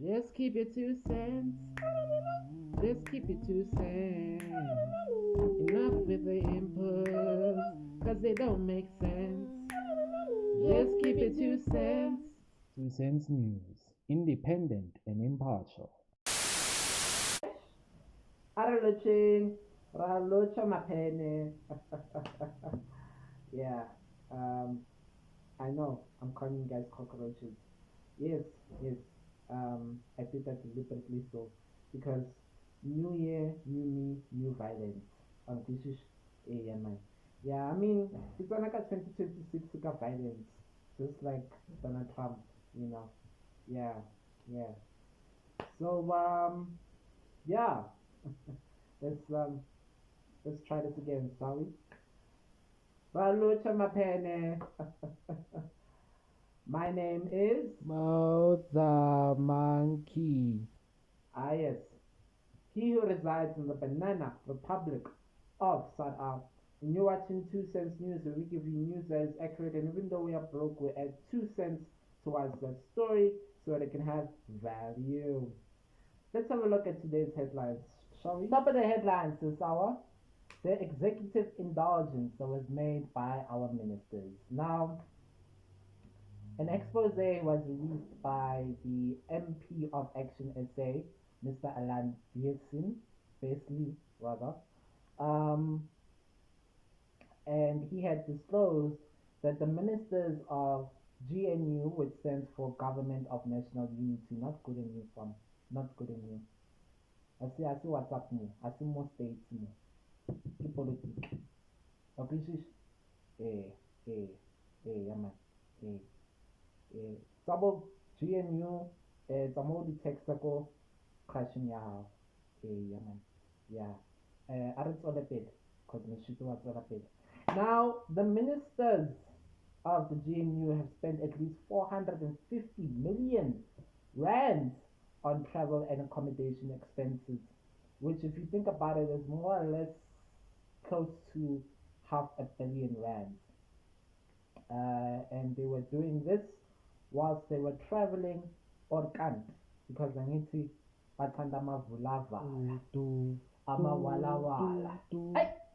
Just keep your 2 cents. Just keep your 2 cents. Enough with the inputs, cause they don't make sense. Just keep it 2 cents. 2 Cents News. Independent and impartial. Araloching. Ralocha mapene. Yeah. I know. I'm calling you guys cockroaches. Yes, yes. I did that deliberately so because new year, new me, new violence. This is yeah, man. Yeah, I mean, it's like a 2026 violence, just like Donald Trump, you know. Yeah, yeah. So yeah. let's um, let's try this again, shall we? Balucha mapene. My name is Mo the Monkey. Ah yes, he who resides in the Banana Republic of South Africa. And you're watching 2 Cents News, where we give you news that is accurate, and even though we are broke, we add 2 cents towards that story so that it can have value. Let's have a look at today's headlines, shall we? Top of the headlines this hour: the executive indulgence that was made by our ministers. Now, an expose was released by the MP of Action SA, Mr. Alan Beasley rather, um, and he had disclosed that the ministers of GNU, which stands for Government of National Unity, not good in you from, not good in you. I see what's up more. I see more states more. Keep politics. Okay, eh, eh, yeah, man, sabo GNU, tsamo di text ko crashing ya hao. Yeah, man, yeah. A re tswele pele, cause meshito wa tswela pele. Now, the ministers of the GNU have spent at least 450 million rands on travel and accommodation expenses, which, if you think about it, is more or less close to half a billion rands. And they were doing this whilst they were traveling or can't, because angithi bathanda amavulava amawalawala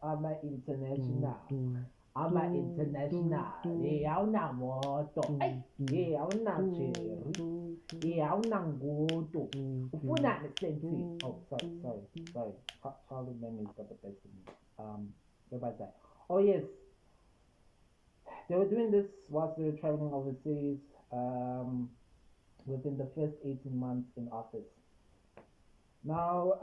ama-international ama-international awunamoto awunajeri awunangoto ufunani sensini. Oh, sorry. Childhood memories got the best of me. Where was that? Oh yes, they were doing this whilst they were traveling overseas within the first 18 months in office. Now,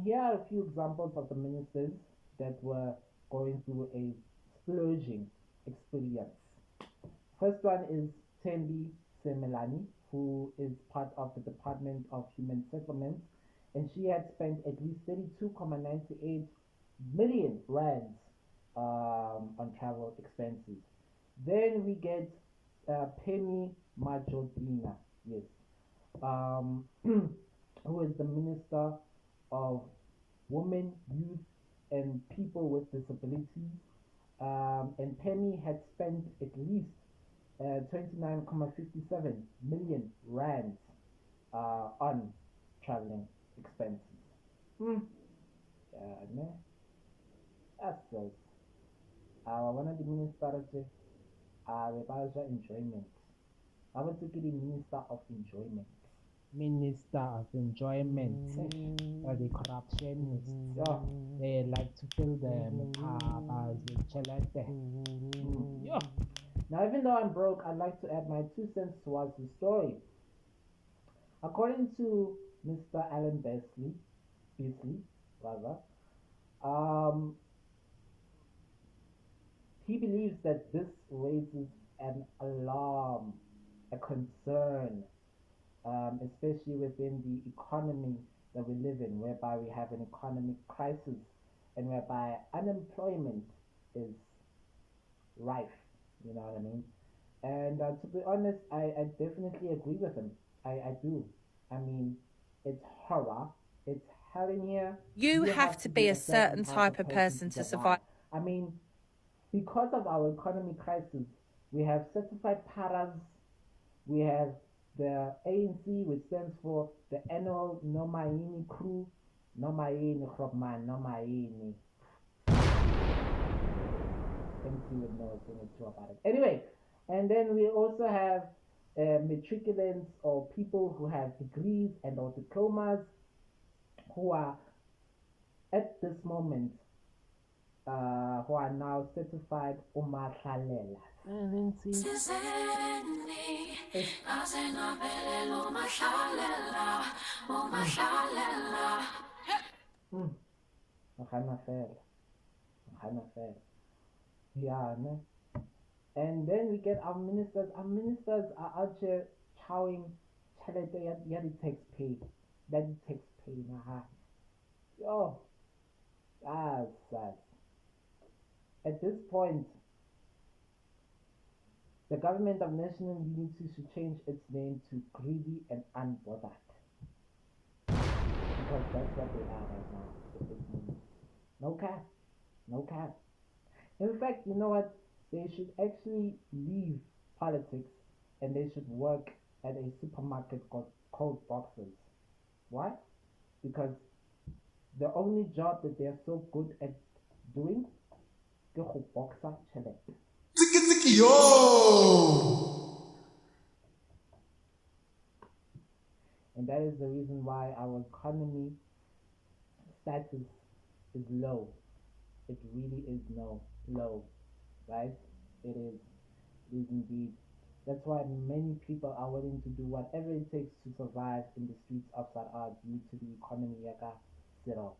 here are a few examples of the ministers that were going through a splurging experience. First one is Tembi Semelani, who is part of the Department of Human Settlements, and she had spent at least 32.98 million rands on travel expenses. Then we get Penny Majodina, yes, who is the Minister of Women, Youth, and People with Disabilities. And Penny had spent at least 29.57 million rands on traveling expenses. Ne? That's so. One of the ministers the enjoyment. I want to be the Minister of Enjoyment. Minister of Enjoyment. The corruptionists. They like to fill them papas with chelete. Yeah. Now, even though I'm broke, I'd like to add my 2 cents towards the story. According to Mr. Alan Beasley, rather, he believes that this raises an alarm, a concern, especially within the economy that we live in, whereby we have an economic crisis and whereby unemployment is rife. You know what I mean? And to be honest, I definitely agree with him. I do. I mean, it's horror. It's hell in here. You have to be a certain type of person to survive. I mean, because of our economy crisis, we have certified paras, we have the ANC, which stands for the Annual Nomaini Crew. Nomaini Kropman, Nomaini. Thank you would know a thing or two about it. Anyway, and then we also have matriculants or people who have degrees and or diplomas who are at this moment who are now certified umahlalela. And then see. Yeah, no? And then we get our ministers. Our ministers are out here chowing yadi takes pay. That takes pay na. Yo. Sad. At this point, the government of national unity should change its name to greedy and unbothered. Because that's what they are right now at this moment. No cap. In fact, you know what? They should actually leave politics and they should work at a supermarket called Boxers. Why? Because the only job that they're so good at doing is to boxer chelet. And that is the reason why our economy status is low. It really is low, right? It is indeed. That's why many people are willing to do whatever it takes to survive in the streets of South due to the economy yaka zero.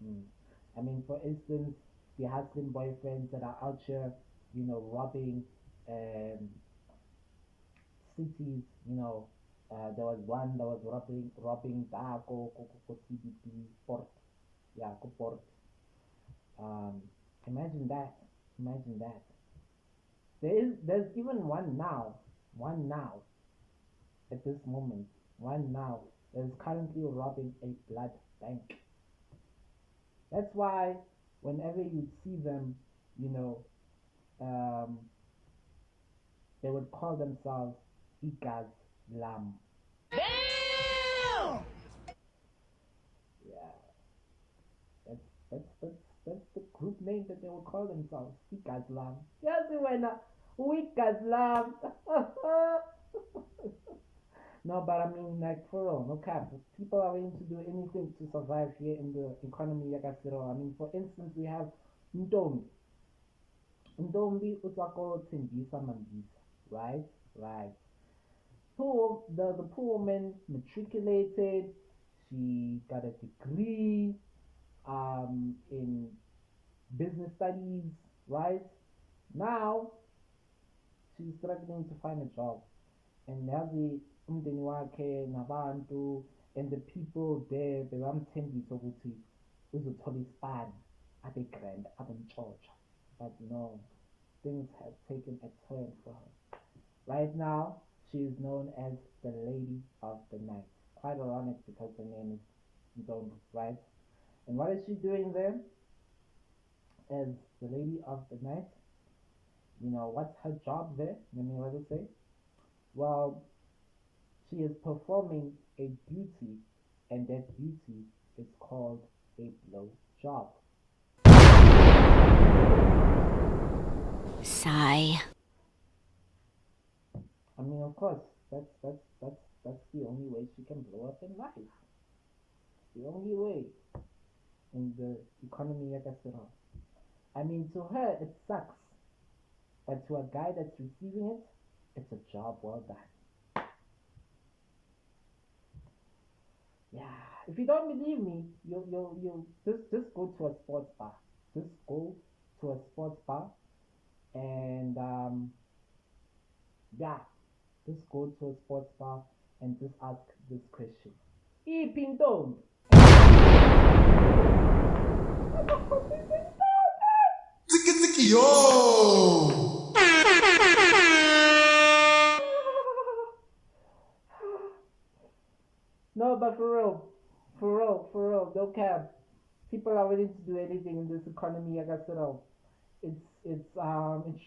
I mean, for instance, the husband boyfriends that are out here, robbing cities. There was one that was robbing Dago, CBP, Port, Port. Imagine that. There's even one now at this moment. One now that is currently robbing a blood bank. That's why whenever you see them, they would call themselves Ikas Lam. Damn! Yeah. That's the group name that they would call themselves. Ikas Lam. Yes, Ikas Lam. No, but I mean, like, for real, no cap. People are willing to do anything to survive here in the economy. I mean, for instance, we have Ntombi. Ntombi Utsako Tindisa Mandisa. Right? The poor woman matriculated. She got a degree in business studies. Right? Now, she's struggling to find a job. And yazi umndeni wakhe nabantu and the people there bebamthembisa ukuthi uzothola isipani abe grand abemtshotsha, but no, things have taken a turn for her. Right now she is known as the Lady of the Night. Quite ironic because her name is Ntombi, right? And what is she doing there as the Lady of the Night? What's her job there? Let me rather say. Well, she is performing a duty, and that duty is called a blow job. Sigh. I mean, of course, that's the only way she can blow up in life. The only way in the economy like I mean, to her it sucks, but to a guy that's receiving it, it's a job well done. Yeah, if you don't believe me, you just go to a sports bar. Just go to a sports bar and just go to a sports bar and just ask this question. Pinto. Yo! No, but for real, no cap. People are willing to do anything in this economy. Like I said, it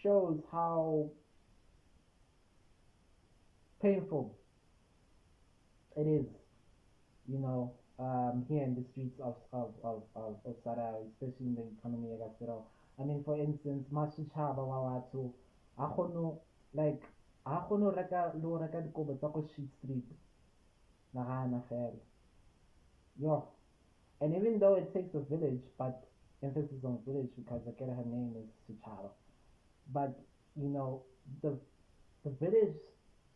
shows how painful it is, here in the streets of Sarah, especially in the economy of Gasero. I mean, for instance, Mashichaba Wawatu, Ahono, like, Ahono Reka, Lo Reka Kobo Toko Sheet Street, Nahana Fair. Yo, and even though it takes a village, but emphasis on village because I get her name is Suchara. But, you know, the the village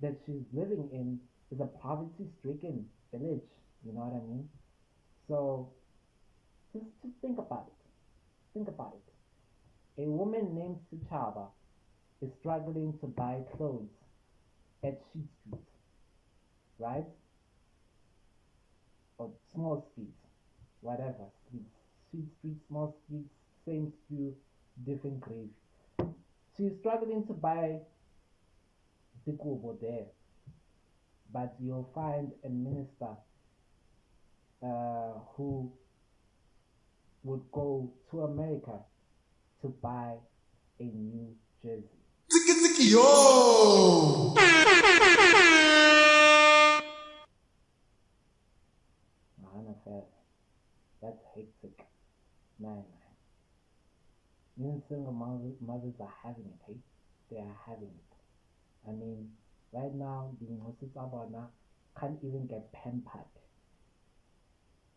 that she's living in is a poverty stricken village. You know what I mean? So just think about it. Think about it. A woman named Suchaba is struggling to buy clothes at Sheet Street, right? Or small streets, whatever streets. Sheet Street, small streets, same stew, different grave. She's struggling to buy the kubo there, but you'll find a minister who would go to America to buy a new jersey. Yo! That's hectic. Nine. Even single mothers are having it, hey? They are having it. I mean, right now, the Ngositsabana can't even get pampered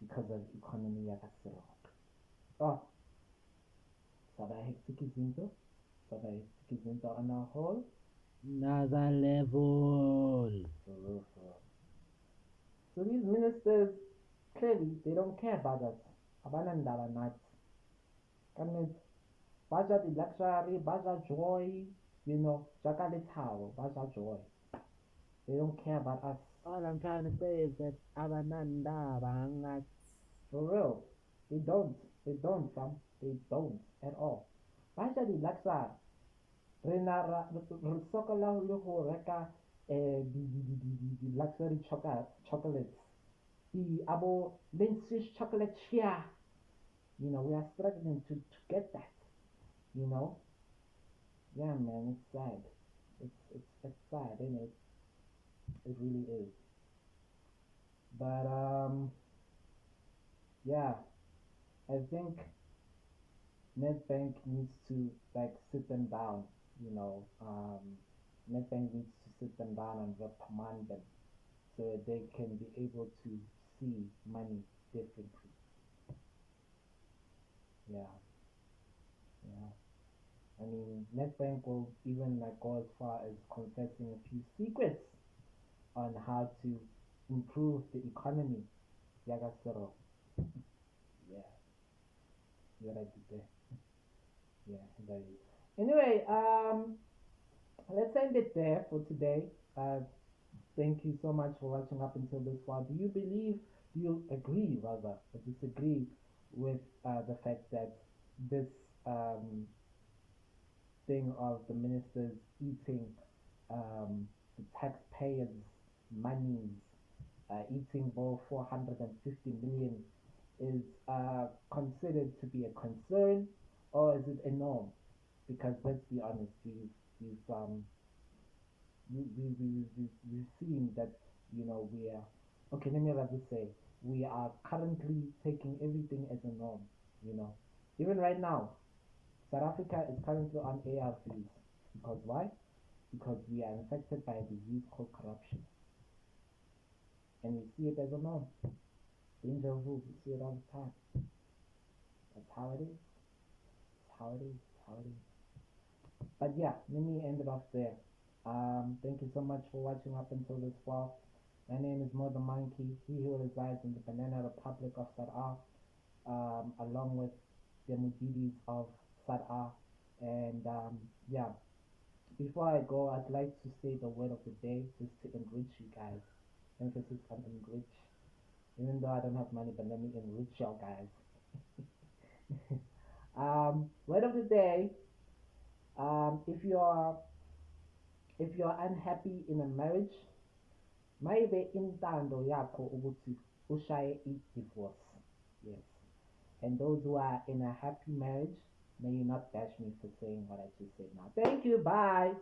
because of economy yakasiro. Oh, Saba hectic izinto. Saba hectic izinto on a whole. Another level. So these ministers, clearly, they don't care about us. Abanandaba nuts. Baja the luxury, Baja joy, Jaka the tower, Baja joy. They don't care about us. All I'm trying to say is that Abananda Bangat. For real. They don't. They don't, fam. They don't at all. Baja the luxury. Rena Sokola Luho Reka the luxury chocolates. The abo Linsish chocolate chia. We are struggling to get that. Yeah, man, it's sad. It's sad, isn't it? It really is. But yeah, I think Nedbank needs to like sit them down. Nedbank needs to sit them down and reprimand them so that they can be able to see money differently. Yeah. I mean, Nedbank will even like go as far as confessing a few secrets on how to improve the economy. Yagasero. Yeah. What I did there. Yeah, that is. Anyway, let's end it there for today. Thank you so much for watching up until this far. Do you agree rather, or disagree with the fact that this thing of the ministers eating the taxpayers' monies, eating both 450 million is considered to be a concern, or is it a norm? Because let's be honest, we've seen that we are okay. Let me rather say we are currently taking everything as a norm. Even right now, South Africa is currently on ARVs. Because why? Because we are infected by a disease called corruption. And we see it as a norm. Danger of we see it all the time. That's how it is. That's how it is. That's how it is. But yeah, let me end it off there. Thank you so much for watching up until this far. My name is Mo the Monkey, he who resides in the Banana Republic of Sarah, along with the Mujibis of Sarah. And yeah, before I go, I'd like to say the word of the day just to enrich you guys. Emphasis on enrich. Even though I don't have money, but let me enrich y'all guys. Word of the day. If you're unhappy in a marriage, maybe intando yakho ukuthi ushaye divorce. Yes. And those who are in a happy marriage, may you not bash me for saying what I just said now. Thank you. Bye.